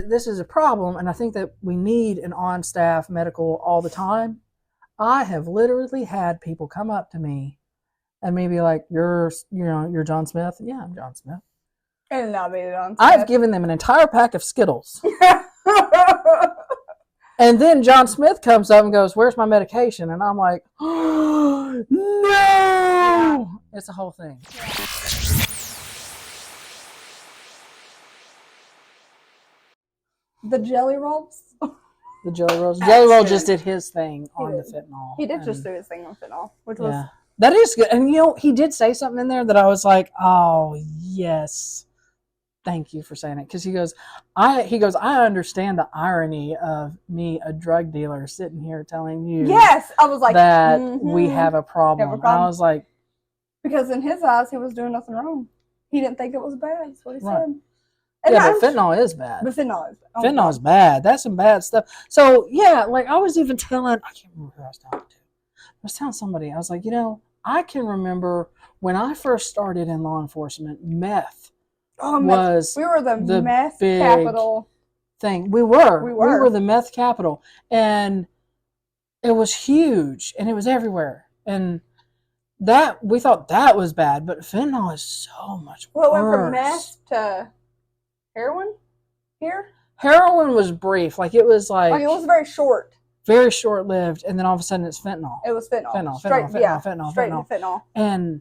this is a problem, and I think that we need an on-staff medical all the time. I have literally had people come up to me and maybe like, you're John Smith. Yeah, I'm John Smith. And not be John Smith. I've given them an entire pack of Skittles. And then John Smith comes up and goes, where's my medication? And I'm like, oh, no! It's a whole thing. The jelly rolls. The Jelly Rolls. Jelly Roll just did his thing on the fentanyl. He did just do his thing on fentanyl, which was... That is good. And, he did say something in there that I was like, oh, yes. Thank you for saying it. Because he goes, I understand the irony of me, a drug dealer, sitting here telling you yes, I was like, that we have a problem. And I was like... Because in his eyes, he was doing nothing wrong. He didn't think it was bad. That's what he said. And but fentanyl is bad. But fentanyl is bad. Oh, fentanyl is bad. That's some bad stuff. So, yeah, like I was even telling, I can't remember who I was talking to. I was telling somebody, I was like, I can remember when I first started in law enforcement, meth was we were the meth capital thing. We were the meth capital. And it was huge and it was everywhere. And that we thought that was bad, but fentanyl is so much worse. Well, it went from meth to heroin here? Heroin was brief. Like it was it was very short. Very short-lived, and then all of a sudden it's fentanyl. It was fentanyl. Fentanyl. And,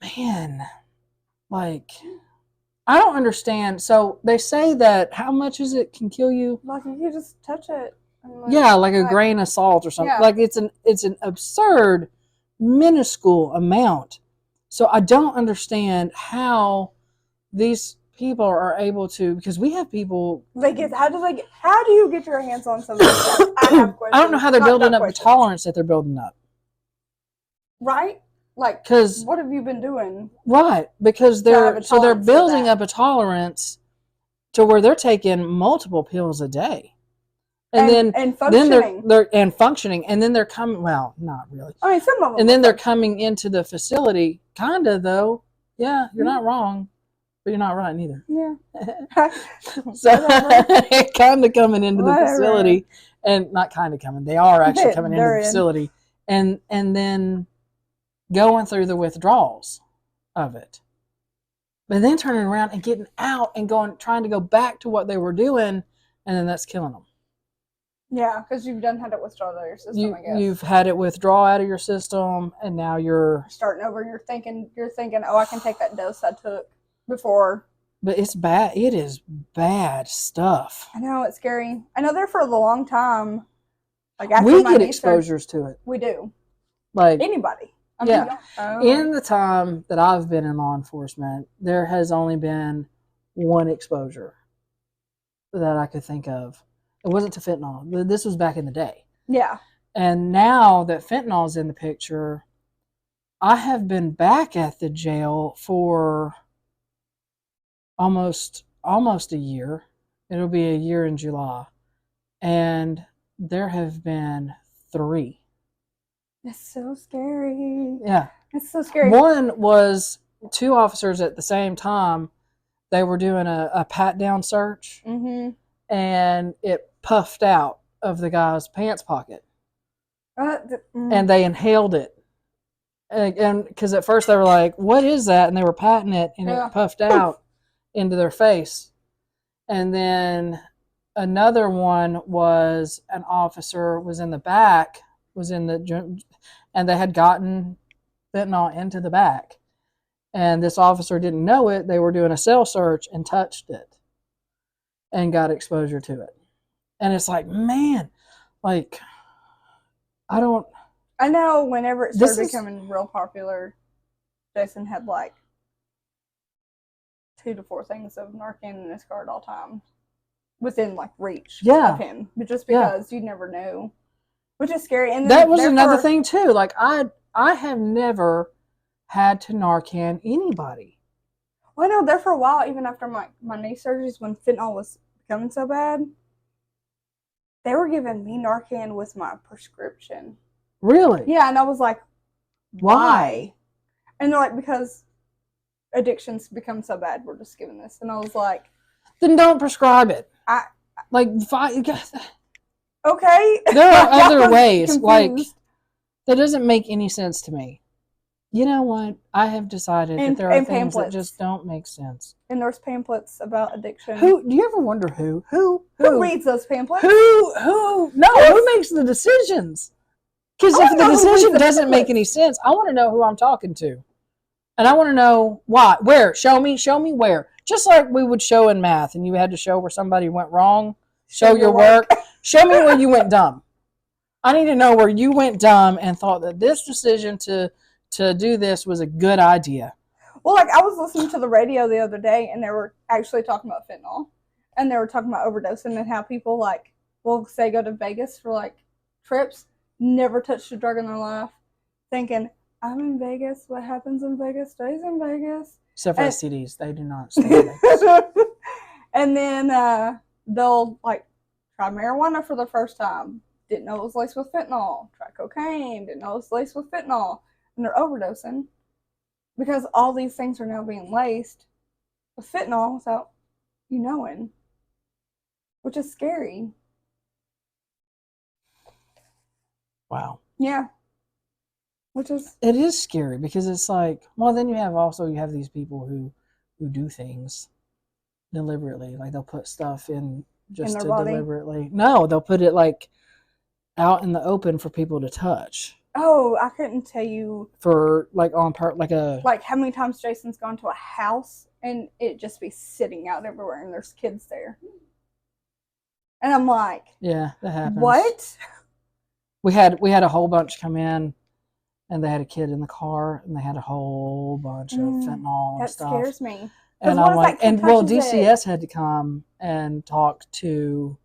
man, like, I don't understand. So they say that how much is it can kill you? Like, you just touch it. Like a grain of salt or something. Yeah. Like, it's an absurd, minuscule amount. So I don't understand how these people are able to, because we have people. How do you get your hands on something? I have questions. I don't know how they're building up the tolerance that they're building up. Right? Like, because what have you been doing? Right, because they're building up a tolerance to where they're taking multiple pills a day, and then functioning, and then they're coming. Well, not really. I mean, some of them. And then they're coming into the facility, kinda though. Yeah, you're not wrong. But you're not right neither. Yeah. So kind of coming into the facility, and not kind of coming. They are actually coming into the facility, and then going through the withdrawals of it, but then turning around and getting out and trying to go back to what they were doing, and then that's killing them. Yeah, because you've done had it withdraw out of your system. I guess you've had it withdraw out of your system, and now you're starting over. And you're thinking, oh, I can take that dose I took before. But it's bad. It is bad stuff. I know, it's scary. I know there for a long time. Like we get exposures to it. We do. Like anybody. In the time that I've been in law enforcement, there has only been one exposure that I could think of. It wasn't to fentanyl. This was back in the day. Yeah. And now that fentanyl is in the picture, I have been back at the jail for almost a year. It'll be a year in July. And there have been 3. That's so scary. Yeah. That's so scary. One was 2 officers at the same time. They were doing a pat-down search. Mm-hmm. And it puffed out of the guy's pants pocket. And they inhaled it. And because at first they were like, what is that? And they were patting it, and it puffed out into their face. And then another one was an officer was in the back, and they had gotten fentanyl into the back. And this officer didn't know it. They were doing a cell search and touched it and got exposure to it. And it's like, man, like, I know whenever it started becoming real popular, Jason had like 2 to 4 things of Narcan in his car at all times, within like reach of him. But just because you never knew, which is scary. And that was another thing too. Like I have never had to Narcan anybody. Well, I know there for a while, even after my knee surgeries, when fentanyl was becoming so bad, they were giving me Narcan with my prescription. Really? Yeah, and I was like, why? And they're like, because addictions become so bad, we're just giving this. And I was like, Then don't prescribe it. Okay. There are other ways. Confused. Like, that doesn't make any sense to me. You know what? I have decided that there are things pamphlets. that just don't make sense. And there's pamphlets about addiction. Do you ever wonder who reads those pamphlets? Who makes the decisions? Because if the decision doesn't make any sense, I want to know who I'm talking to. And I want to know why. Where? Show me where. Just like we would show in math and you had to show where somebody went wrong. Show your work. Show me where you went dumb. I need to know where you went dumb and thought that this decision to do this was a good idea. Well, like, I was listening to the radio the other day, and they were actually talking about fentanyl. And they were talking about overdosing and how people, like, will say go to Vegas for, like, trips, never touched a drug in their life, thinking, I'm in Vegas. What happens in Vegas stays in Vegas. Except for STDs. They do not stay in Vegas. And then they'll, like, try marijuana for the first time. Didn't know it was laced with fentanyl. Try cocaine. Didn't know it was laced with fentanyl. And they're overdosing because all these things are now being laced with fentanyl without you knowing, which is scary. Wow. Yeah. It is scary because it's like, well, then you have these people who do things deliberately. Like, they'll put stuff in just to body? Deliberately. No, they'll put it like out in the open for people to touch. Oh, I couldn't tell you. For like on part, like how many times Jason's gone to a house and it just be sitting out everywhere and there's kids there. And I'm like, yeah, that happens. What? We had a whole bunch come in, and they had a kid in the car, and they had a whole bunch of fentanyl and stuff. That scares me. And I'm like, DCS had to come and talk to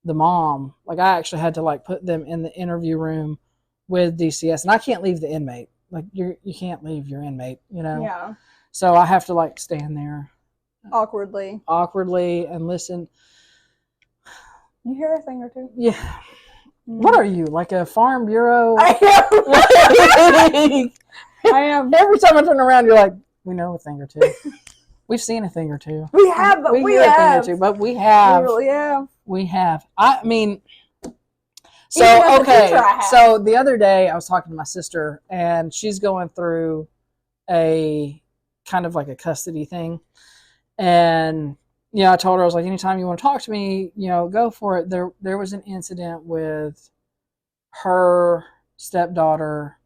the mom. Like, I actually had to like put them in the interview room with DCS, and I can't leave the inmate. Like, you can't leave your inmate, you know? Yeah. So I have to like stand there awkwardly and listen. You hear a thing or two? Yeah. What are you, like a farm bureau? I am. Every time I turn around, you're like, we know a thing or two. We've seen a thing or two. We have, but we hear have. A thing or two, but we have. We really have. We have. I mean, so, okay. So the other day I was talking to my sister, and she's going through a kind of like a custody thing. And, you know, I told her, I was like, anytime you want to talk to me, you know, go for it. There was an incident with her stepdaughter,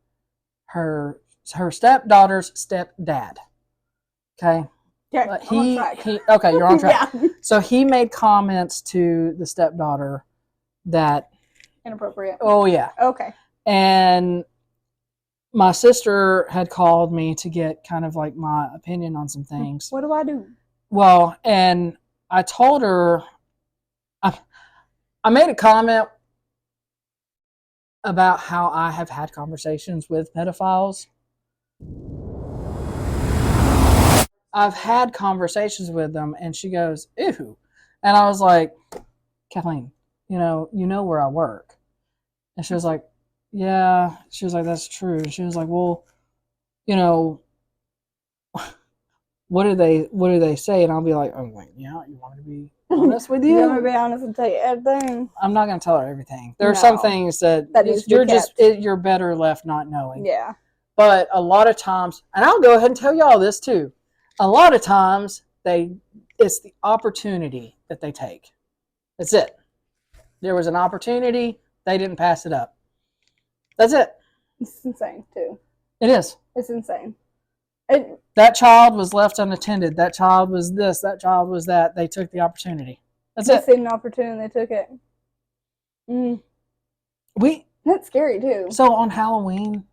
her stepdaughter's stepdad. Okay. Yeah. Okay, you're on track. Yeah. So he made comments to the stepdaughter that inappropriate. Oh yeah. Okay. And my sister had called me to get kind of like my opinion on some things. What do I do? Well, and I told her, I made a comment about how I have had conversations with pedophiles. I've had conversations with them, and she goes, ew. And I was like, Kathleen, you know where I work. And she was like, yeah. She was like, that's true. And she was like, well, you know, what do they say? And I'll be like, oh, yeah, you want me to be honest with you? You want me to be honest and tell you everything? I'm not going to tell her everything. There are some things that you're better left not knowing. Yeah. But a lot of times, and I'll go ahead and tell you all this too. A lot of times, it's the opportunity that they take. That's it. There was an opportunity. They didn't pass it up. That's it. It's insane, too. It is. It's insane. That child was left unattended. That child was this. That child was that. They took the opportunity. That's it. They seen an opportunity. They took it. That's scary, too. So on Halloween,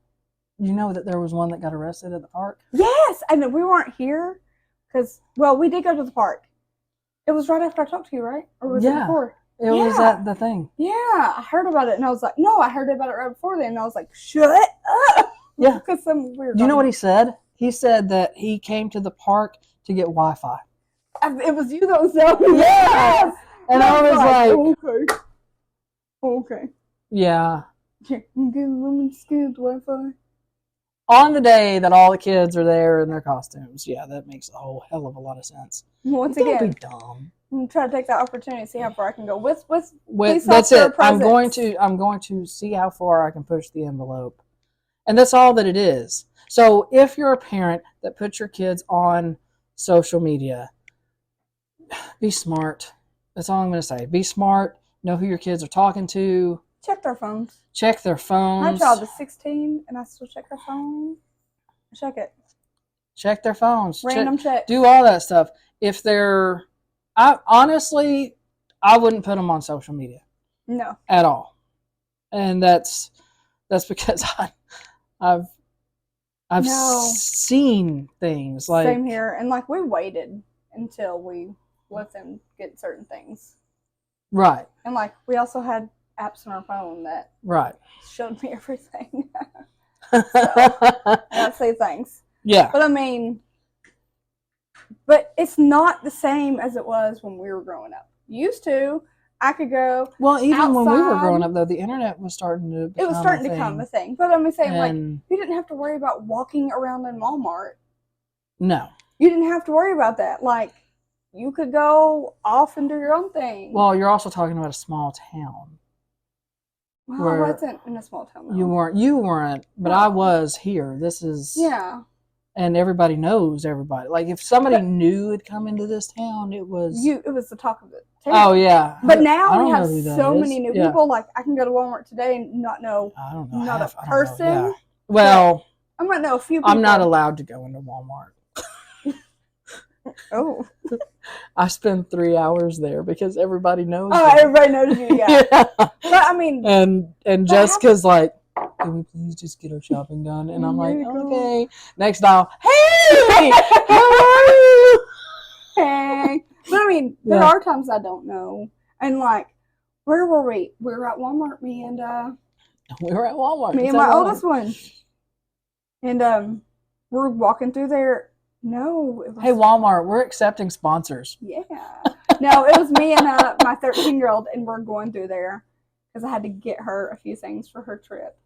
you know that there was one that got arrested at the park? Yes! And we weren't here because, well, we did go to the park. It was right after I talked to you, right? Or was it before? It was at the thing. Yeah, I heard about it, and I was like, no, I heard about it right before then. And I was like, shut up! Yeah. Because some weird. Do you know what he said? He said that he came to the park to get Wi-Fi. It was you that was telling me. Yes! And I was like, okay. Yeah. I'm getting scared Wi-Fi. on the day that all the kids are there in their costumes. Yeah, that makes a whole hell of a lot of sense. Once Don't again, be dumb. I'm trying to take that opportunity to see how far I can go with That's it. I'm going presents. to see how far I can push the envelope. And that's all that it is. So if you're a parent that puts your kids on social media, be smart. That's all I'm going to say. Be smart. Know who your kids are talking to. Check their phones. Check their phones. My child is 16 and I still check her phone. Check it. Check their phones. Random check. Do all that stuff. If they're... honestly, I wouldn't put them on social media. No. At all. And that's because I've seen things like... Same here. And like we waited until we let them get certain things. Right. And like we also had apps on our phone that showed me everything. So I say things. Yeah. But I mean, but it's not the same as it was when we were growing up. Used to, I could go. Well, even outside, when we were growing up, though, the internet was starting to become become a thing. But I'm saying, like, you didn't have to worry about walking around in Walmart. No. You didn't have to worry about that. Like, you could go off and do your own thing. Well, you're also talking about a small town. Well, I wasn't in a small town, though. You weren't, but I was here. This is... Yeah. And everybody knows everybody. Like, if somebody new had come into this town, it was... It was the talk of the town. Oh, yeah. But now we have so many new people. Like, I can go to Walmart today and not know... I don't know. Not a person. Yeah. Well... I might know a few people. I'm not allowed to go into Walmart. Oh. I spend 3 hours there because everybody knows me. Everybody knows you, yeah. But, I mean... And Jessica's like, can we please just get our shopping done? And I'm like, okay. Next dial, hey! How are you? Hey. But I mean, there are times I don't know. And like, where were we? We were at Walmart, we were at Walmart. Me and my oldest one. And we're walking through there. No. Hey, Walmart, we're accepting sponsors. Yeah. No, it was me and my 13-year-old, and we're going through there because I had to get her a few things for her trip.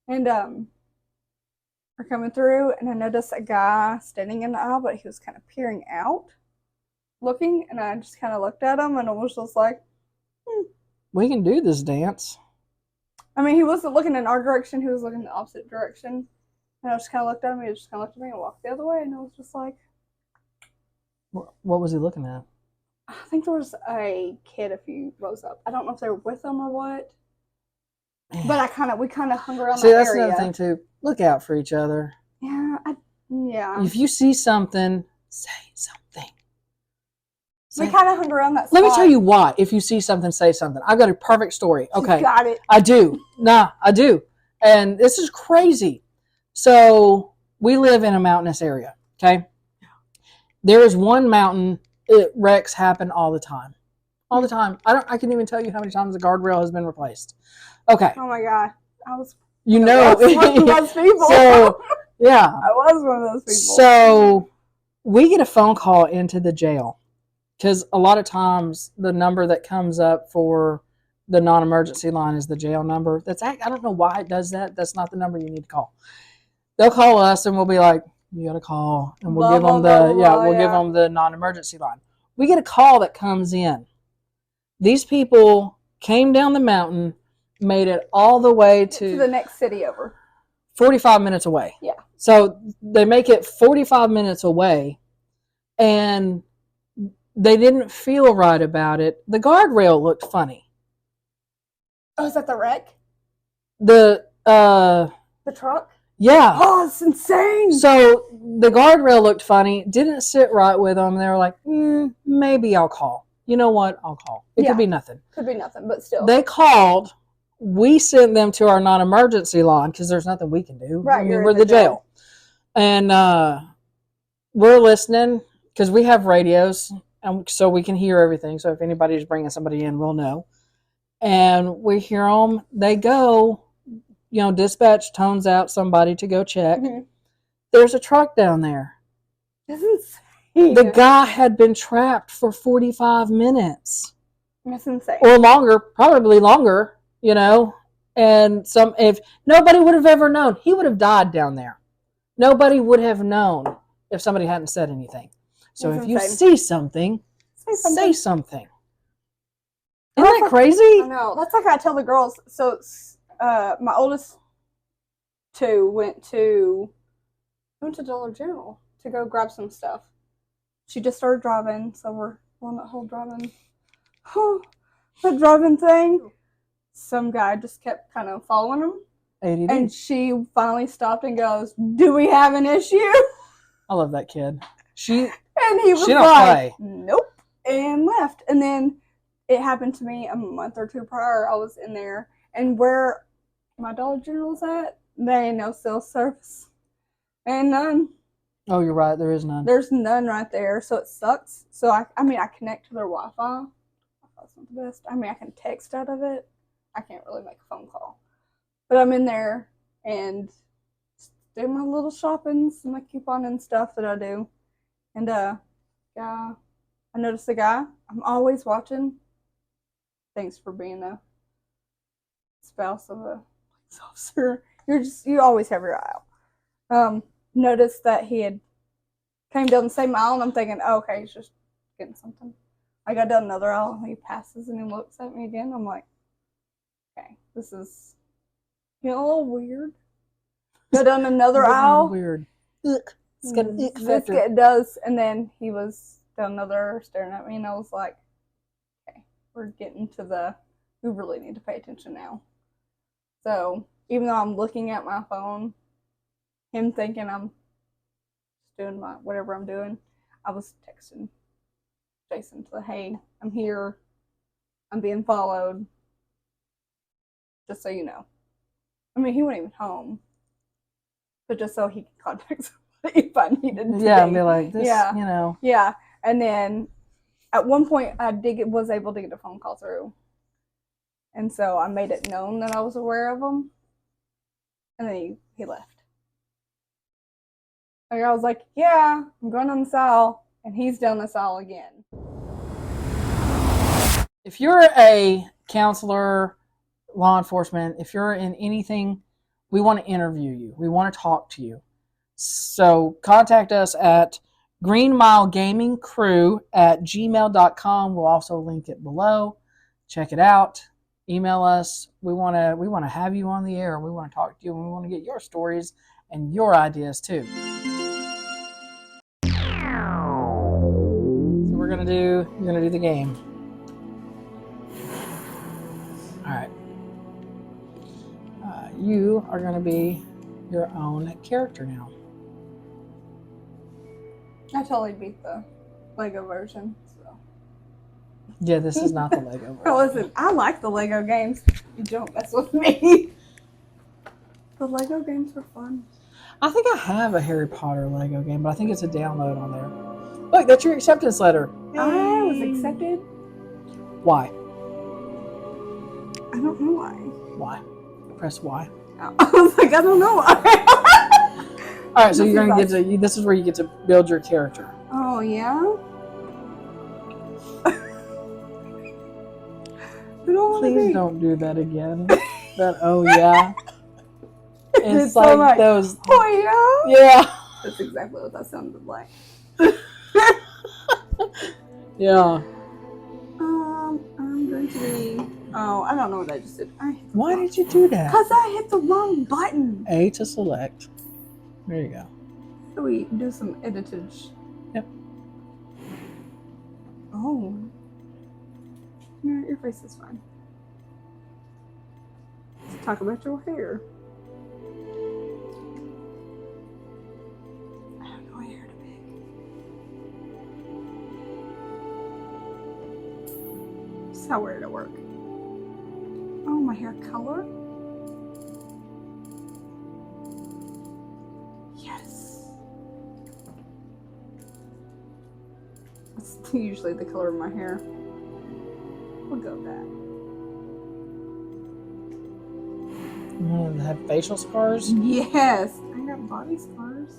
And we're coming through, and I noticed a guy standing in the aisle, but he was kind of peering out, looking, and I just kind of looked at him, and I was just like, We can do this dance. I mean, he wasn't looking in our direction, he was looking in the opposite direction. And I just kind of looked at him, he just kind of looked at me and walked the other way, and I was just like... What was he looking at? I think there was a kid a few rows up. I don't know if they were with him or what. Man. But we kind of hung around that area. See, that's another thing, too. Look out for each other. Yeah, yeah. If you see something, say something. We kind of hung around that spot. Let me tell you why. If you see something, say something. I've got a perfect story. Okay. You got it. I do. I do. And this is crazy. So we live in a mountainous area, okay? There is one mountain, wrecks happen all the time. All the time. I can even tell you how many times the guardrail has been replaced. Okay. Oh my God. I was one of those people. So, yeah. I was one of those people. So we get a phone call into the jail because a lot of times the number that comes up for the non-emergency line is the jail number. I don't know why it does that. That's not the number you need to call. They'll call us and we'll be like, you got to call, and we'll give them give them the non-emergency line. We get a call that comes in. These people came down the mountain, made it all the way to the next city over. 45 minutes away. Yeah. So they make it 45 minutes away, and they didn't feel right about it. The guardrail looked funny. Oh, is that the wreck? The truck? Yeah. Oh, it's insane. So the guardrail looked funny. Didn't sit right with them. They were like, maybe I'll call. You know what? I'll call. It could be nothing. Could be nothing, but still. They called. We sent them to our non-emergency line because there's nothing we can do. Right. We're the jail. And we're listening because we have radios, and so we can hear everything. So if anybody's bringing somebody in, we'll know. And we hear them. They go... dispatch tones out somebody to go check. Mm-hmm. There's a truck down there. That's insane. The guy had been trapped for 45 minutes. That's insane. Or longer, probably longer, and if nobody would have ever known, he would have died down there. Nobody would have known if somebody hadn't said anything. So That's if you insane. see something, say something. Isn't that I crazy? know. That's like I tell the girls. So my oldest two went to Dollar General to go grab some stuff. She just started driving, so we're on that whole driving thing. Some guy just kept kind of following him. ADD. And she finally stopped and goes, "Do we have an issue?" I love that kid. And he was she don't like, play. "Nope," and left. And then it happened to me a month or two prior. I was in there, and where my Dollar General's at, there ain't no cell service. And none. Oh, you're right. There is none. There's none right there, so it sucks. So I connect to their Wi-Fi. That's not the best. I mean, I can text out of it. I can't really make a phone call. But I'm in there and do my little shoppings, my coupon and stuff that I do. And yeah, I noticed a guy. I'm always watching. Thanks for being a spouse of a police officer. You always have your eye out. Noticed that he had came down the same aisle, and I'm thinking, oh, okay, he's just getting something. I got down another aisle, and he passes and he looks at me again. I'm like, okay, this is a little weird. Go down another aisle. Weird. Ick. It's got an ick factor. It does. And then he was down another staring at me, and I was like, okay, we're getting to we really need to pay attention now. So even though I'm looking at my phone, him thinking I'm doing whatever I'm doing, I was texting Jason to, hey, I'm here. I'm being followed. Just so you know. I mean, he wasn't even home. But just so he could contact somebody if I needed to. Yeah, and be like, this, you know. Yeah. And then at one point, I was able to get a phone call through. And so I made it known that I was aware of him. And then he left. Like, I was like, yeah, I'm going on this aisle. And he's down this aisle again. If you're a counselor, law enforcement, if you're in anything, we want to interview you. We want to talk to you. So contact us at greenmilegamingcrew@gmail.com. We'll also link it below. Check it out. Email us. We want to have you on the air. We want to talk to you, and we want to get your stories and your ideas too. So you're gonna do the game. All right. You are going to be your own character now. I totally beat the Lego version. So. Yeah, this is not the Lego version. Listen, I like the Lego games. You don't mess with me. The Lego games are fun. I think I have a Harry Potter Lego game, but I think it's a download on there. Look, that's your acceptance letter. I was accepted. Why? I don't know why. Why? Press Y. Oh, I was like, I don't know why. All right, so you're gonna get to. This is where you get to build your character. Oh yeah. Please don't do that again. Oh yeah. It's so like those. Oh yeah. Yeah. That's exactly what that sounded like. Yeah. I'm going to be. Oh, I don't know what I just did. Why did you do that? Because I hit the wrong button. A to select. There you go. So we do some editage. Yep. Oh. No, your face is fine. Let's talk about your hair. I have no hair to pick. This is how weird it work. Oh, my hair color? Yes. That's usually the color of my hair. We'll go with that. You want to have facial scars? Yes. I got body scars.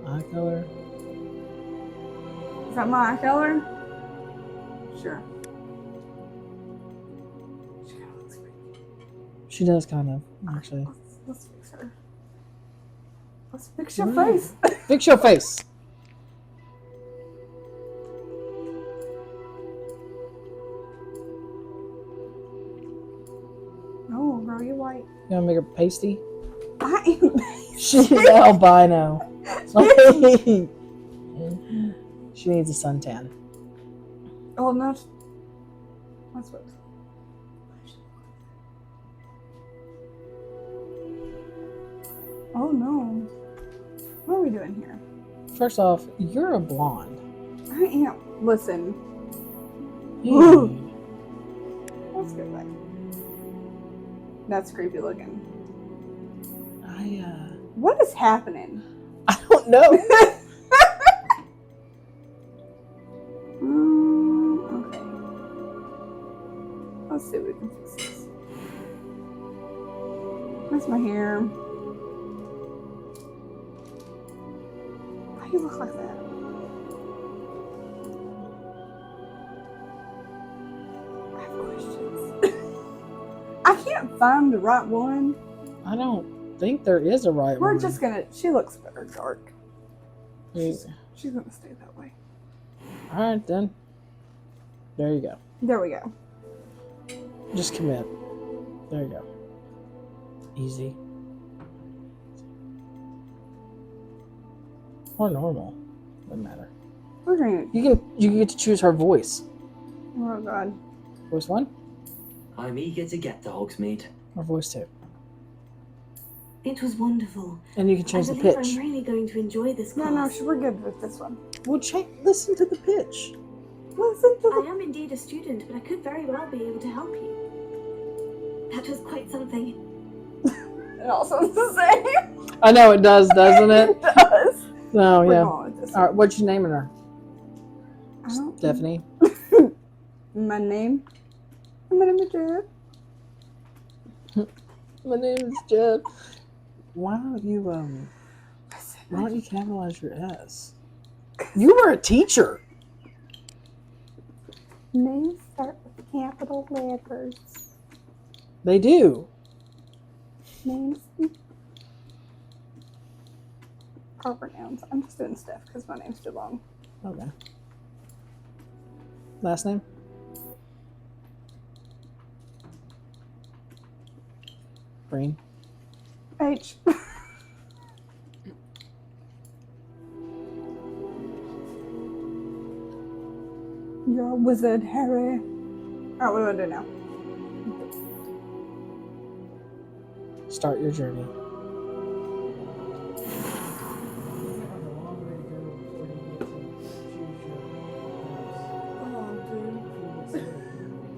Eye color. Is that my eye color? Sure. She kind of looks pretty. She does kind of, actually. Let's fix her. Let's fix your face. Fix your face. No, girl, you're white. You want to make her pasty? I am pasty. She's albino. She needs a suntan. Oh, no. That's what. Oh, no. What are we doing here? First off, you're a blonde. I am. Listen. Hey. Let's go back. That's creepy looking. What is happening? I don't know. Okay. Let's see if we can fix this. That's my hair. Why do you look like that? I have questions. I can't find the right one. I don't think there is a right We're one. just gonna. She looks better dark. She's gonna stay that way. all right then. There you go. There we go. Just commit. There you go. Easy. Or normal. Doesn't matter. We're gonna. You get to choose her voice. Oh God. Voice 1 I'm eager to get to Hogsmeade. or voice 2. It was wonderful. And you can change I the believe pitch. I'm really going to enjoy this No, class. we're good with this one. Well, listen to the pitch. Listen to I the. am indeed a student, but I could very well be able to help you. That was quite something. It all sounds the same. I know it does, doesn't it? It does. No, We're yeah. going with this All right, what you naming her? I don't- Stephanie. My name? My name is Jeff. My name is Jeff. Why don't you capitalize your S? You were a teacher. Names start with capital letters. They do. Names. Proper nouns. I'm just doing Steph because my name's too long. Okay. Last name? Green. H. You're a wizard, Harry. Alright, what do I do now? Start your journey. Oh, dude.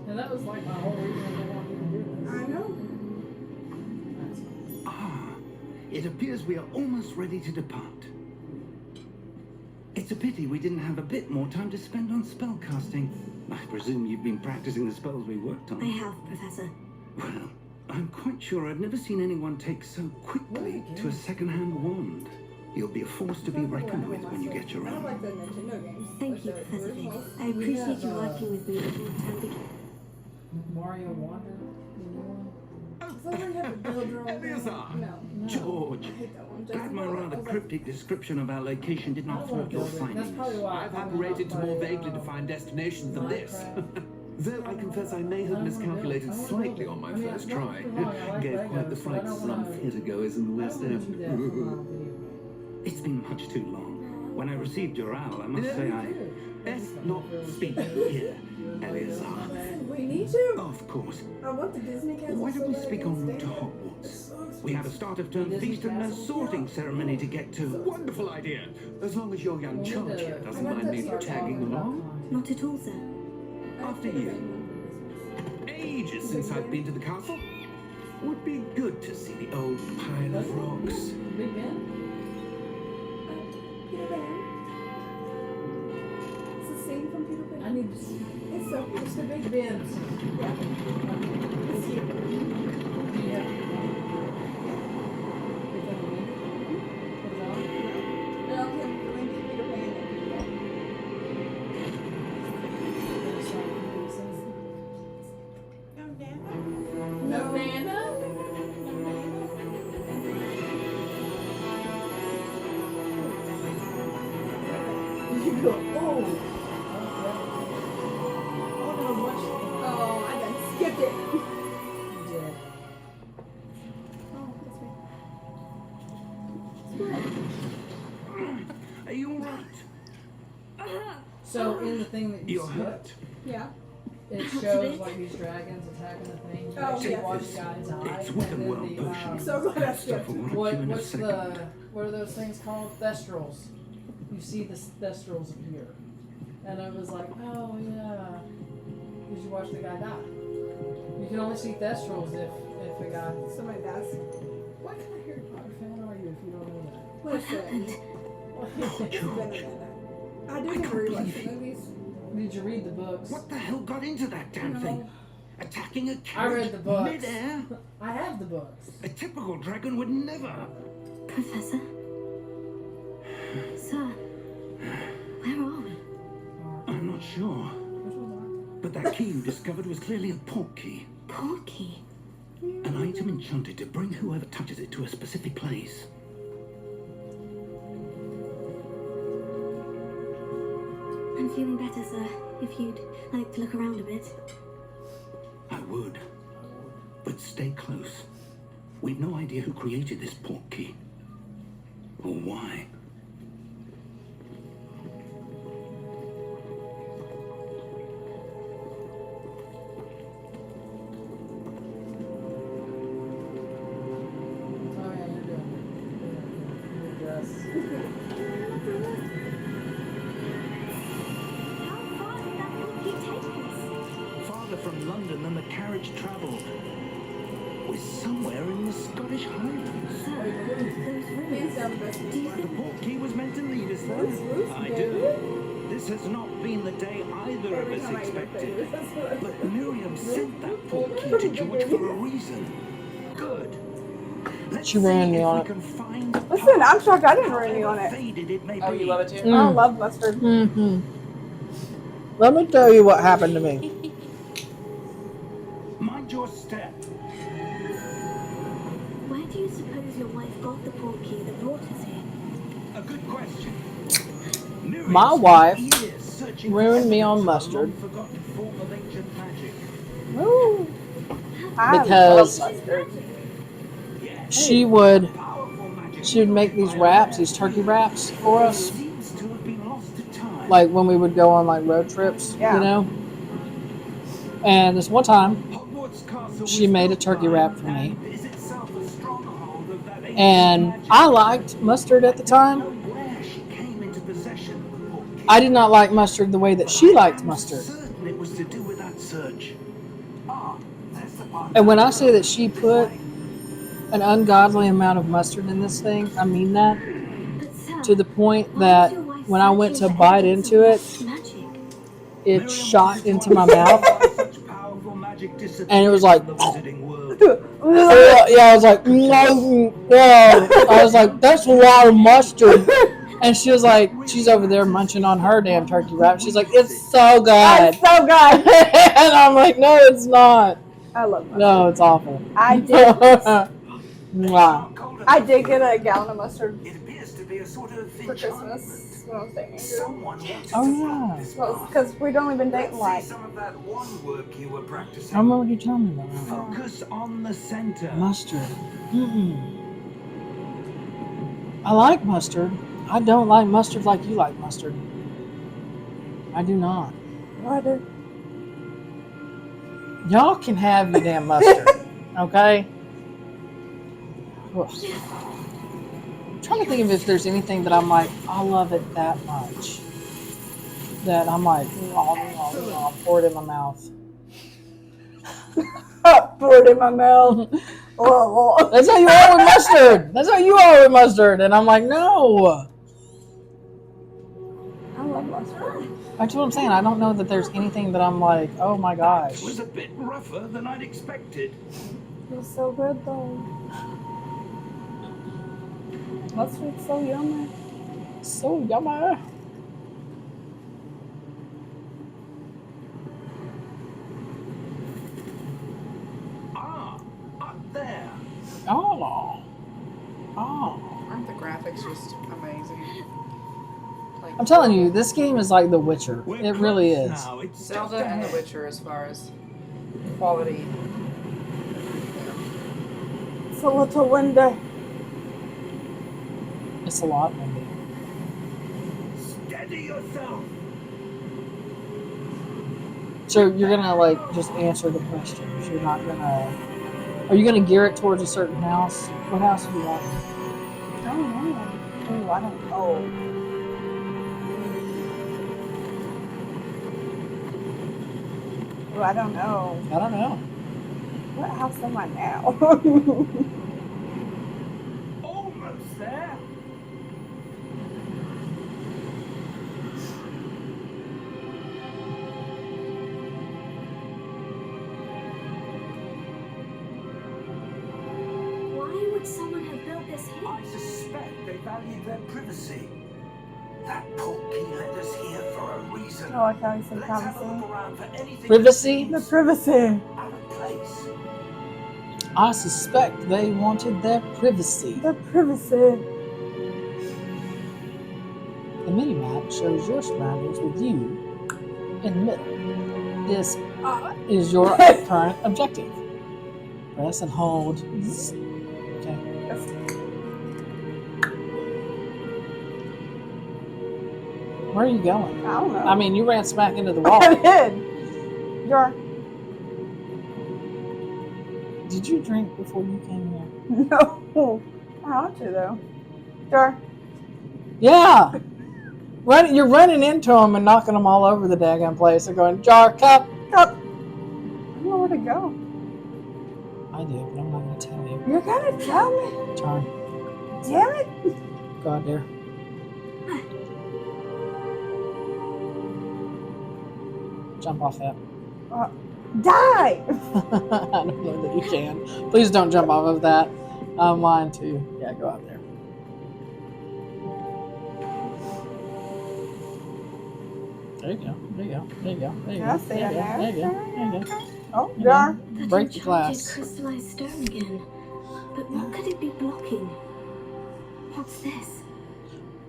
And that was like my whole reason I wanted to do this. I know. It appears we are almost ready to depart. It's a pity we didn't have a bit more time to spend on spellcasting. I presume you've been practicing the spells we worked on. I have, Professor. Well, I'm quite sure I've never seen anyone take so quickly to a second-hand wand. You'll be a force to be reckoned with when you get your own. Thank you, Professor Fig. I appreciate you working with me until the time began. Mario Wonder? George, glad my rather cryptic description of our location did not thwart your findings. I've operated to more vaguely defined destinations than this. Though I confess I may have miscalculated slightly on my first try. Gave quite the fright to some theatregoers in the West End. It's been much too long. When I received your owl, I must say I best not speak here, Eleazar. We need to. Of course. I want the Disney castle. Why don't we speak en route to Hogwarts? We have a start-of-term feast and a sorting ceremony to get to. Wonderful idea. As long as your young charge here doesn't mind me tagging along. Not at all, sir. After you. Ages since I've been to the castle. Would be good to see the old pile of rocks. Big Ben? Peter Pan. It's a scene from Peter Pan. I need to see. It's so It's the Big Ben's. It's here. Yeah. No, him doing Peter Pan and Peter Pan. No Nana? You go, oh. Okay. Oh no, watch. Oh, I done skipped it. You did. Oh, that's Are you all right? So in the thing that you You're skip, hurt. yeah. it shows like these dragons attacking the thing. You Oh, actually yeah. watch the guy's eye. It's with a and world then the, potion. So glad I Stuff skipped. will rock you in a what's second. what are those things called? Thestrals. You see the thestrals appear. And I was like, oh yeah. Because you watch the guy die. You can only see thestrals if a guy. Somebody dies. What kind of Harry What Potter fan are you if you don't know that? What happened? It's been a minute. I do want to rewatch the movies. Did you read the books? What the hell got into that damn thing? Attacking a I carriage read the books. mid-air? I have the books. A typical dragon would never. Professor? Sir? Where are we? I'm not sure. But that key you discovered was clearly a port key. Port key? An item enchanted to bring whoever touches it to a specific place. I'm feeling better, sir. If you'd like to look around a bit. I would. But stay close. We've no idea who created this port key. Or why. Oh yeah, you're doing it. Your dress. How far did that port key take us? Farther from London than the carriage travelled. We're somewhere in the Scottish Highlands. Sir, those Hands ruins. down the best Do you The think port key was meant to lead us there. Those roofs I do. do. This has not been the day either of Every us time I eat expected. food, that's what I But Miriam sent that port key to George for a reason. Good. Let's She ran see me if on we it. can find Listen, I'm shocked I didn't run you on however it. faded it may Oh, be. you love it too? I love mustard. Mm-hmm. Let me tell you what happened to me. Mind your step. Where do you suppose your wife got the port key that brought us here? A good question. Miriam My spent wife years searching for ruined me evidence on of a mustard. long-forgotten form of ancient magic. Woo. I Because- love mustard. Yes. She would Powerful magic. she would make these wraps, these turkey wraps for us. Seems to have been lost to time. Like when we would go on like road trips, Yeah. you know. And this one time, Hogwarts Castle she was made a built turkey by wrap for me. and is itself a stronghold of that ancient And magic. I liked mustard at the Know time. where she came into possession of the port key. I did not like mustard the way that she liked I'm mustard. certain it was to do with that search. Ah, that's the part. And when I say that she put an ungodly amount of mustard in this thing, I mean that. But sir, To the point why that was your wife when I went to searching for bite evidence into of it, lost magic? it shot into my mouth. Such powerful magic And it was like- disappeared from the wizarding world. Yeah, I was like, whoa. I was like, that's a lot of mustard. And she was like, she's over there munching on her damn turkey wrap. She's like, it's so good. That's so good. And I'm like, no, it's not. I love mustard. No, it's awful. I did. Mwah. I did get a gallon of mustard It appears to be a sort of for enchantment. Christmas when I was dating Andrew. Someone wanted Oh, to yeah. block this path. Because we'd only been dating Let's like. see some of that one work you were practicing. I remember what you told me about. Focus on the center. Mustard. I like mustard. I don't like mustard like you like mustard. I do not. What? Y'all can have your damn mustard, okay? Ugh. I'm trying to think of if there's anything that I'm like, I love it that much. That I'm like, pour it in my mouth. Pour it in my mouth. Oh. That's how you are with mustard. That's how you are with mustard. And I'm like, no. I love mustard. That's what I'm saying. I don't know that there's anything that I'm like, oh my gosh. It was a bit rougher than I'd expected. It was so good though. Mustard's so yummy. So yummy. Ah, up there. Oh. Oh. Aren't the graphics just amazing? I'm telling you, this game is like The Witcher. We're It really close is. now. It's just Zelda and The ahead. Witcher as far as quality. It's a little windy. It's a lot, maybe. Steady yourself. So you're gonna like just answer the questions. You're not gonna. Are you gonna gear it towards a certain house? What house do you want? I don't know. Ooh, I don't know. Ooh, I don't know. I don't know. What house am I now? Almost there. Why would someone have built this here? I suspect they valued their privacy. That portkey led us here for a reason. I like how you said Let's have a privacy. look around for anything Privacy? The privacy. out of place. I suspect they wanted their privacy. The privacy. The mini-map shows your surroundings with you in the middle. This is your current objective. Press and hold. Okay. Where are you going? I don't know. I mean, you ran smack into the wall. I did. Jar. Did you drink before you came here? No. I want to though. Jar. Yeah. You're running into them and knocking them all over the daggone place. They're going, jar, cup. Cup. I don't know where to go. I do, but I'm not going to tell you. You're gonna tell me? Turn. Damn it. Go out there. Jump off that. Die. I don't know that you can. Please don't jump off of that. I'm lying to you. Yeah, go out there. There you go. There you go. There you go. There you Yeah, go. I see There you it go. now. There you go. There you go. Oh, There you Jar. go. That Break the enchanted glass. crystallized stone again. But what could it be blocking? What's this?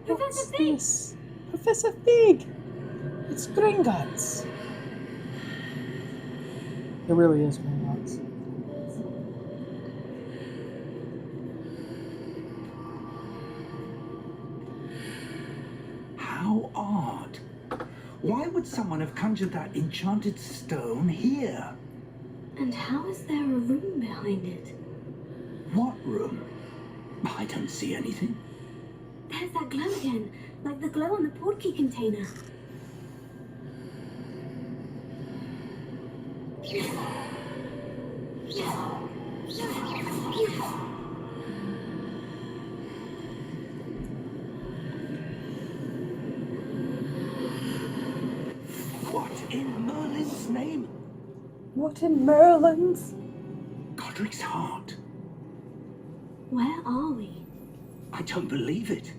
What's this? Professor Fig! It's Gringotts. It really is Gringotts. How odd. Why would someone have conjured that enchanted stone here? And how is there a room behind it? What room? I don't see anything. There's that glow again, like the glow on the portkey container. What in Merlin's name? What in Merlin's? Godric's heart. Where are we? I don't believe it.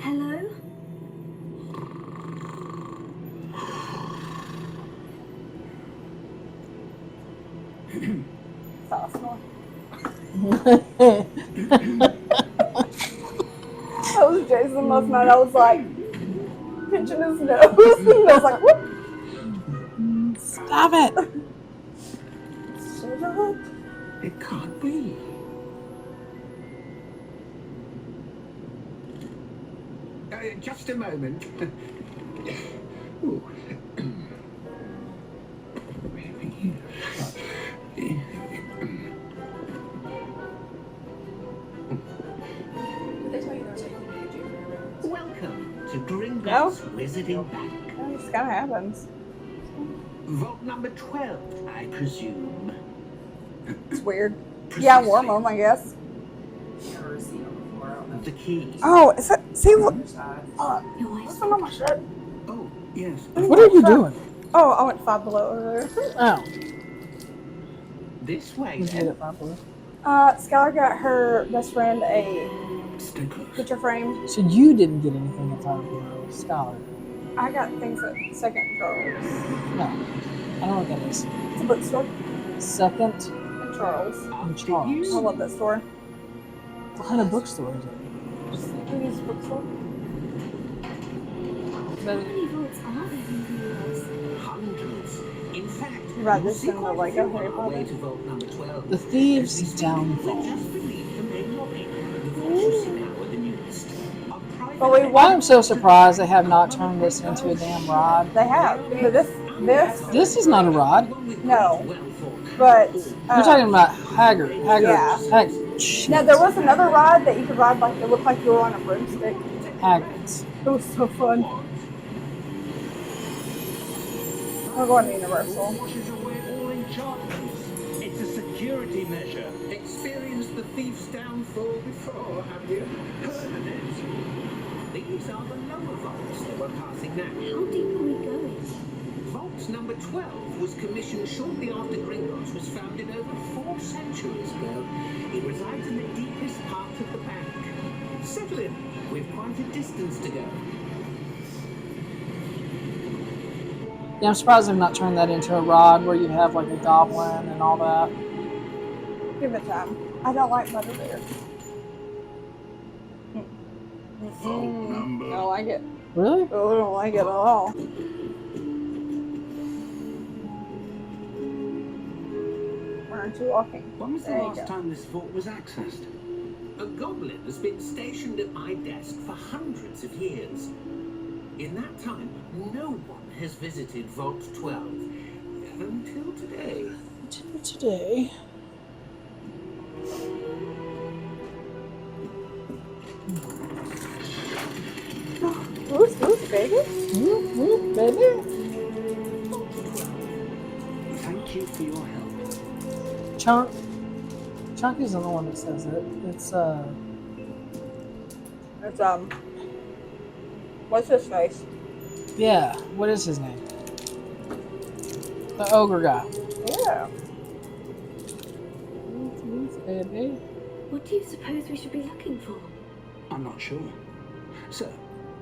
Hello? Sauce more. That was Jason last night. I was like pinching his nose. I was like, whoop. Stop it! Shut up. It can't be. Just a moment. Ooh. Welcome to Gringotts Wizarding Bank. That just kind of happens. Vault number 12, I presume. It's weird. Yeah, warm them, I guess. The key. Oh, is that? See what? Your wife's What's on my shirt? Oh, yes. What are you doing? Oh, I went Five Below earlier. Oh. This way, Did you get then. it properly? Skylar got her best friend a Stay close. picture frame. So you didn't get anything at Five Below, Scholar. I got things at second drawers. No. I don't know what that is. It's a bookstore. Second In Charles. and Charles. I love that store. What kind of bookstore is it? Just a used bookstore. How many vaults are there in the universe? Hundreds. In fact, Right, you'll this see in the quite a Lego few Harry on our way Potter. to vault number 12. The Thieves' As we speak, Downfall. we're just beneath the main lobby. The vaults you see now are the newest. A private But we I'm so surprised they have not turned this into a damn rod. They have. But this, This is not a rod. no. But, You're talking about Haggard. Yeah. No, there was another ride that you could ride like, it looked like you were on a broomstick. Hagrid's. It was so fun. We're going to Universal. Washes away all enchantments. It's a security measure. Experienced the thief's downfall before, have you? Heard of it? These are the lower vaults that we're passing now. How deep are we going? Vault number 12 was commissioned shortly after Gringotts was founded over 4 centuries ago. It resides in the deepest part of the bank. Settle in. We've quite a distance to go. Yeah, I'm surprised they've not turned that into a rod where you have like a goblin and all that. Give it time. I don't like butterbeer. I don't like it. Really? Oh, I don't like it at all. Where aren't you walking? When was the There you last go. time this vault was accessed? A goblin has been stationed at my desk for hundreds of years. In that time, no one has visited Vault 12 until today. Until today. Who's baby? Baby. Thank you for your help. Chunk. Chunk isn't the one that says it. It's It's what's his face? yeah. What is his name? The ogre guy. Yeah. Baby. What do you suppose we should be looking for? I'm not sure. Sir,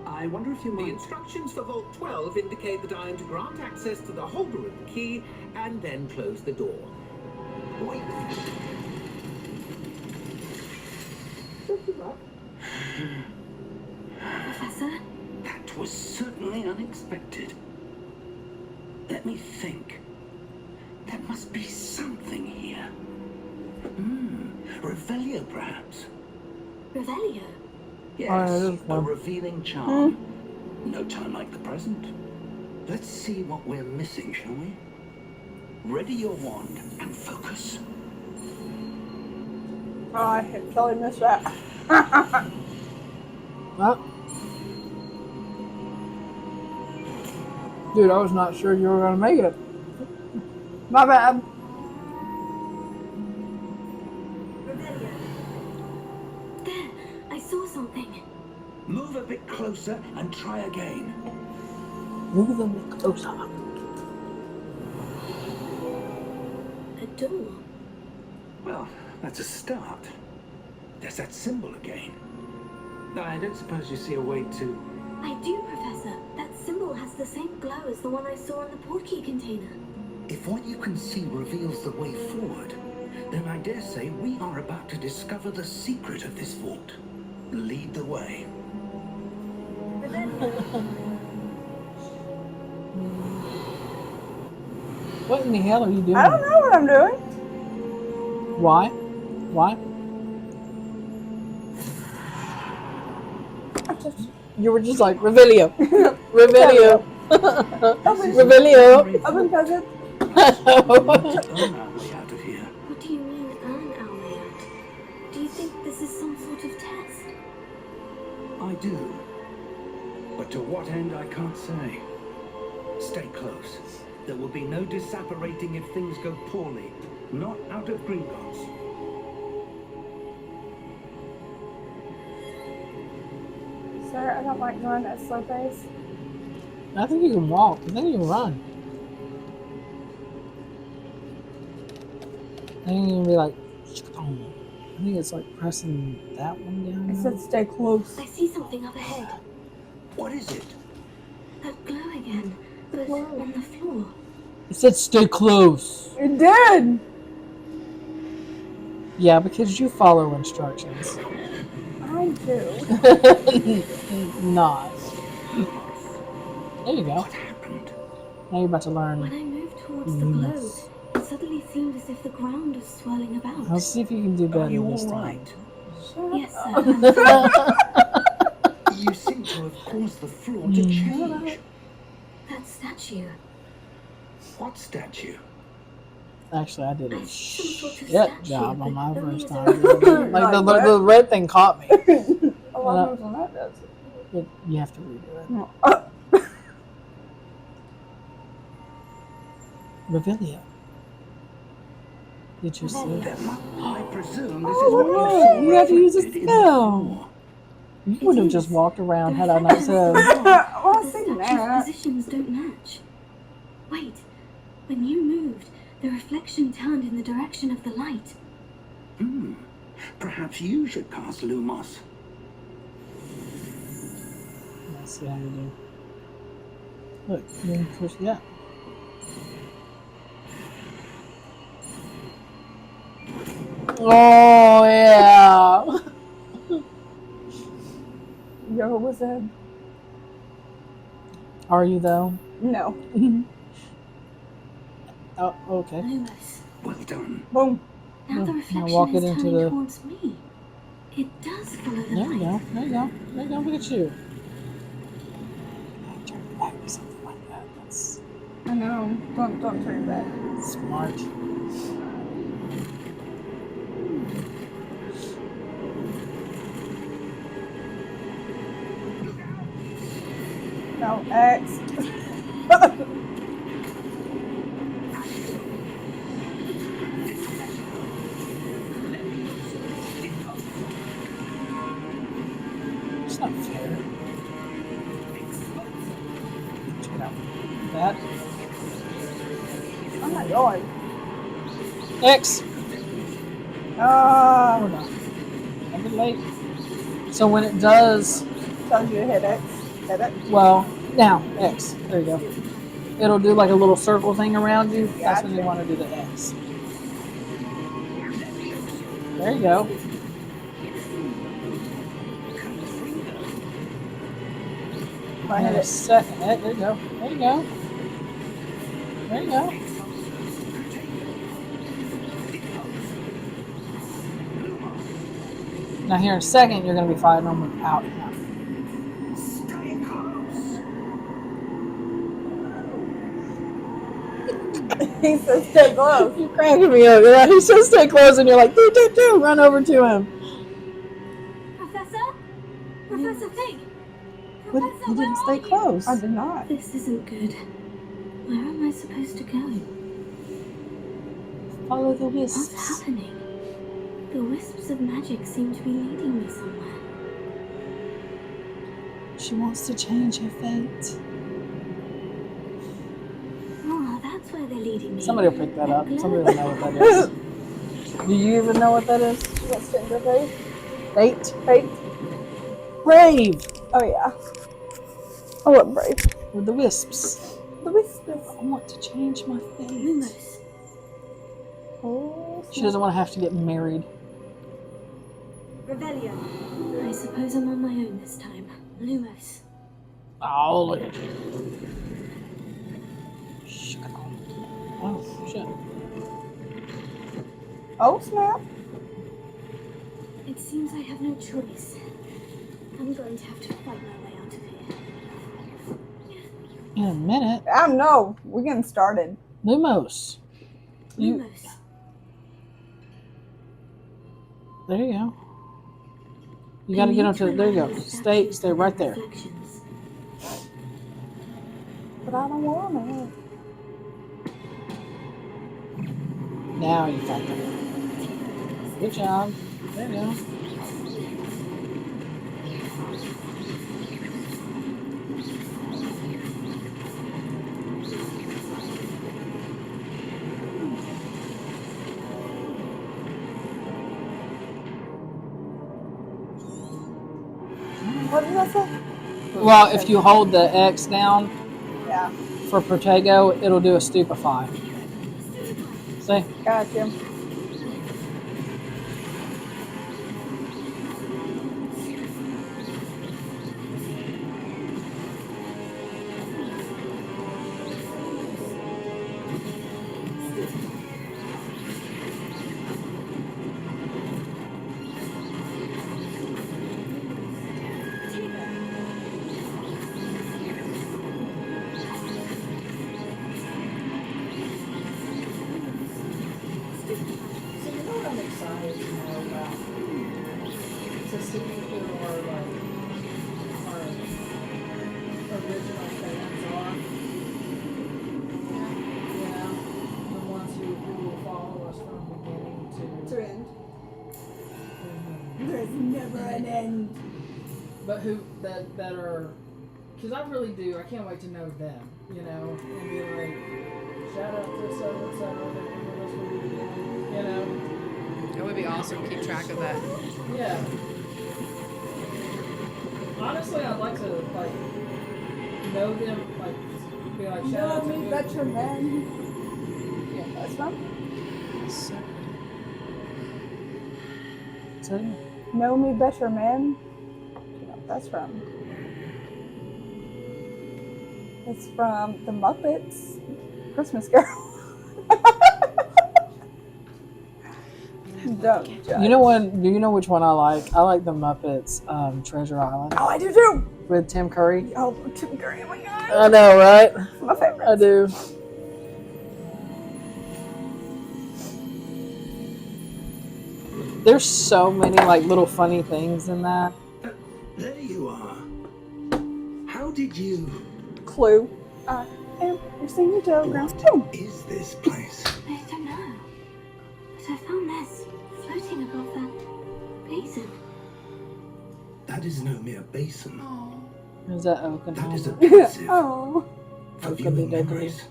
I wonder if you The might... instructions for Vault 12 indicate that I am to grant access to the holder of the key and then close the door. Wait. Professor? That was certainly unexpected. Let me think. There must be something here. Revelio, perhaps. Revelio? Yes, Oh, a well. revealing charm. No time like the present. Let's see what we're missing, shall we? Ready your wand and focus. Oh, I had totally missed that. Well, dude, I was not sure you were gonna make it. My bad. Revelio. There, I saw something. Move a bit closer and try again. Move them closer. A door. Well, that's a start. There's that symbol again. I don't suppose you see a way to... I do, Professor. That symbol has the same glow as the one I saw in the portkey container. If what you can see reveals the way forward, then I dare say we are about to discover the secret of this vault. Lead the way. What in the hell are you doing? I don't know what I'm doing. Why? Why? You were just like Revelio. Revelio. Revelio. I've been present. Earn our way out of here. What do you mean, earn our way out? Do you think this is some sort of test? I do. But to what end, I can't say. Stay close. There will be no disapparating if things go poorly. Not out of Gringotts. Sir, I don't like going at slow pace. I think you can walk. I think you can run. I think you can be like, I think it's like pressing that one down. It said stay close. I see something up ahead. What is it? That glow again, but on the floor. It said stay close. It did. Yeah, because you follow instructions. I do. Not. There you go. What happened? Now you're about to learn. When I moved towards the globe, it suddenly seemed as if the ground was swirling about. Let's see if you can do better Are you this all time. right? Yes, sir. I'm fine. You seem to have caused the floor to change. That statue. What statue? Actually, I did I a see some sort of shit statue, job on but my only first as a time. replica. Like the Like the red thing caught me. Oh, what happens when that does it? You have to redo it. Oh. Revelio. Did you see that? I presume this Oh, is what yeah, you saw you have to use a reflected in the spell. floor. You would have just walked around had I not said. Well, I've The seen statue's that. positions don't match. Wait, when you moved, the reflection turned in the direction of the light. Perhaps you should cast Lumos. Let's see how you do. Look, you can push that. Oh yeah. Yo, was that? Are you though? No. Oh, okay. Lumos. Well done. Boom. Now the Now reflection walk it is into turning the- towards me. It does follow the There you light. go. There you go. There you go. Look at you. Turn it back or something like that. That's I know. Don't turn back. smart. No, X. It's not fair. Check it out. That. I'm not going. X. Hold on. A bit late. So when it does, Tells you to hit X. Hit it. well, now X. There you go. It'll do like a little circle thing around you. That's when you want to do the X. There you go. If I And hit a it. second. There you go. There you go. There you go. Now here in a second, you're going to be fighting them without him. Stay close. He says stay close. You're cracking me up. Yeah, he says stay close, and you're like, do, run over to him. Professor? Professor Fig? But Professor, you where didn't are stay you? close. I did not. This isn't good. Where am I supposed to go? Follow the What's wisps. happening? The wisps of magic seem to be leading me somewhere. She wants to change her fate. Oh, that's where they're leading me. Somebody will pick that up. That Somebody will know what that is. Do you even know what that is? What's finger face? Fate? Fate? Brave! Oh yeah. I love brave. With the wisps. The whispers. I want to change my fate. Lumos. Oh, She doesn't want to have to get married. Rebellion. I suppose I'm on my own this time. Lumos. Oh, look at you. Oh, shit. oh snap. It seems I have no choice. I'm going to have to fight my way out of here. In a minute. No. We're getting started. Lumos. You, Lumos. there you go. You gotta get onto, there you go. Stay right there. Reflections. But I don't want Now you got them. Good job. There you go. What did I say? Well, if you hold the X down, Yeah. for Protego, it'll do a stupefy. See? Gotcha. So you know what I'm excited to know about? To see who our original fans are. You know, the ones who will follow us from beginning to end. Mhm. There's never an end. But who that are, because I really do. I can't wait to know them. You know, and be like, shout out to so and so that were with us from the beginning. You know. It would be awesome to keep track of that. Yeah. Honestly, I'd like to know them, be like shout out to Me you. veteran men. Yeah, that's fun. So, Know me better, man. You know what that's from? It's from the Muppets Christmas Carol. Don't judge. you know what? Do you know which one I like? I like the Muppets Treasure Island Oh, I do too. with Tim Curry. Oh, Tim Curry, oh my god. I know, right? My favorite. I do. There's so many little funny things in that. There you are. How did you... Clue. I am your senior telegram too. What is this place? I don't know. But I found this floating above that basin. That is no mere basin. Is that open? That is a pensive Oh. for viewing Okey-dokey. memories.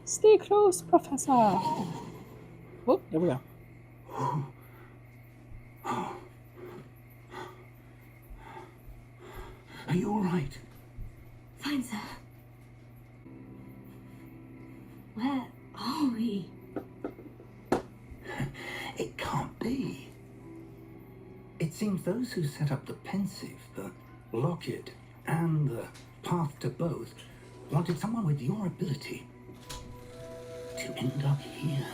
Stay close, Professor. Oh, there we go. Oh. Are you all right? Fine, sir. Where are we? It can't be. It seems those who set up the pensive, the locket, and the path to both wanted someone with your ability to end up here.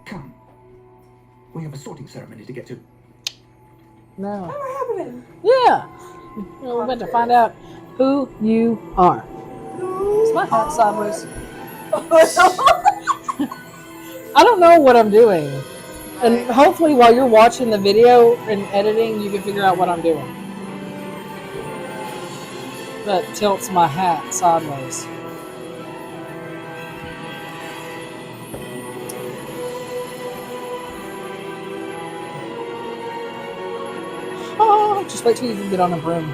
Come. We have a sorting ceremony to get to. No. What's happening? Yeah. We're about to find out who you are. Is my hat sideways? I don't know what I'm doing. And hopefully while you're watching the video and editing, you can figure out what I'm doing. That tilts my hat sideways. Oh, just wait till you can get on a broom.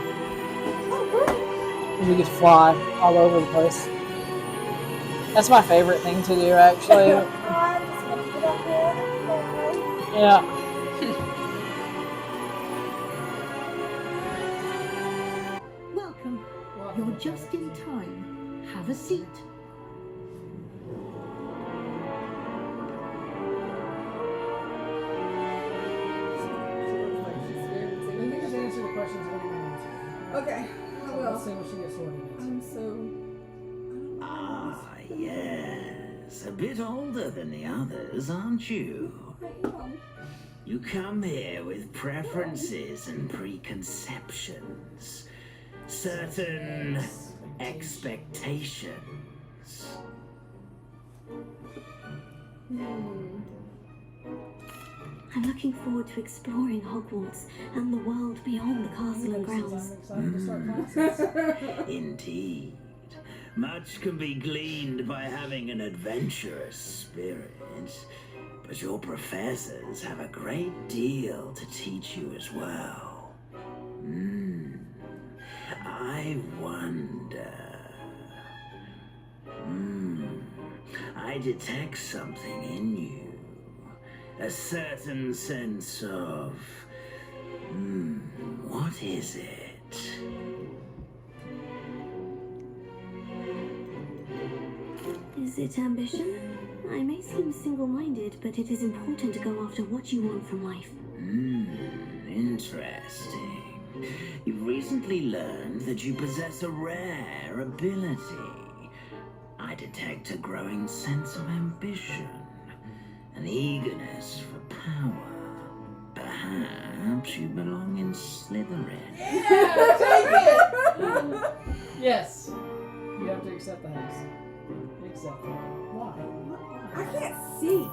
And you get to fly all over the place. That's my favorite thing to do, actually. I just want to get up there. Yeah. Welcome. You're just in time. Have a seat. Answer the questions when you want to. Okay. I Let's will. see what she gets sorted. I'm so. Ah, yes. A bit older than the others, aren't you? You come here with preferences and preconceptions. Certain expectations. I'm looking forward to exploring Hogwarts and the world beyond the castle and grounds. I'm excited to start classes. Indeed. Much can be gleaned by having an adventurous spirit, but your professors have a great deal to teach you as well. I wonder... I detect something in you. A certain sense of... what is it? it ambition? I may seem single-minded, but it is important to go after what you want from life. Interesting. You've recently learned that you possess a rare ability. I detect a growing sense of ambition, an eagerness for power. Perhaps you belong in Slytherin. Yeah, take it! Yes. You have to accept the house. Accept it. Why? I can't see.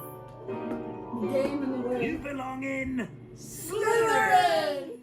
Game in the way. You belong in Slytherin!